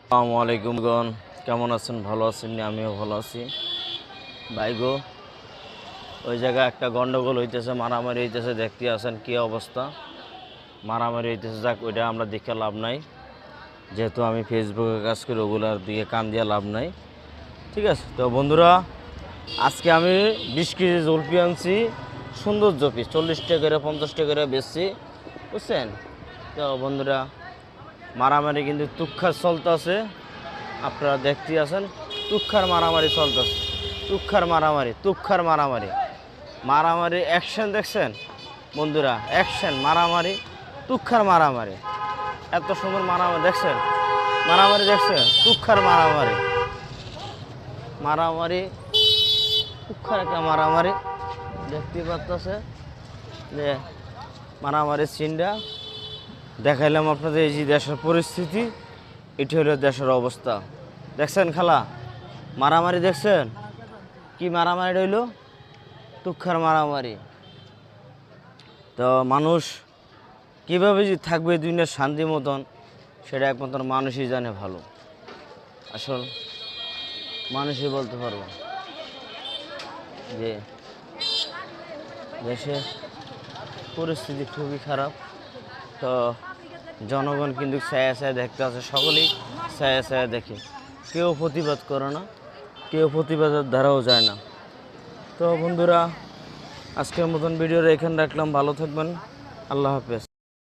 আসসালামু আলাইকুম গণ, কেমন আছেন? ভালো আছেন? আমিও ভালো আছি ভাই গো। ওই জায়গায় একটা গন্ডগোল হইতেছে, মারামারি হইতেছে, দেখতে আছেন কি অবস্থা। মারামারি হইতেছে, যাক ওইটা আমরা দেখে লাভ নাই, যেহেতু আমি ফেসবুকে কাজ করি, ওগুলার দিকে কান দিয়ে লাভ নাই। ঠিক আছে, তো বন্ধুরা আজকে আমি 20 কেজি জলপি আনছি, সৌন্দর্য পিস 40 টাকা করে 50 টাকা করে বেচছি, বুঝছেন? তো বন্ধুরা মারামারি কিন্তু তুক্ষার চলতেছে, আপনারা দেখতে আছেন তুক্ষার মারামারি চলতেছে, তুক্ষার মারামারি মারামারি অ্যাকশন দেখছেন বন্ধুরা? অ্যাকশন মারামারি, তুক্ষার মারামারি, এত সুন্দর মারামারি দেখছেন? মারামারি দেখছেন? তুক্ষার মারামারি, মারামারি তুক্ষার একটা মারামারি দেখতে পাচ্ছে যে মারামারির সিনটা দেখাইলাম আপনাদের। এই যে দেশের পরিস্থিতি, এটি হলো দেশের অবস্থা। দেখছেন খালা মারামারি? দেখছেন কি মারামারি রইল? তুক্ষার মারামারি। তো মানুষ কীভাবে যে থাকবে দুনিয়ার শান্তি মতন, সেটা একমাত্র মানুষই জানে ভালো। আসল মানুষই বলতে পারবো যে দেশের পরিস্থিতি খুবই খারাপ। তো জনগণ কিন্তু ছায়া দেখতে আছে, সকলেই ছায়া দেখে, কেউ প্রতিবাদ করে না, কেউ প্রতিবাদের দ্বারাও যায় না। তো বন্ধুরা আজকের মতন ভিডিওটা এখানে রাখলাম, ভালো থাকবেন, আল্লাহ হাফেজ।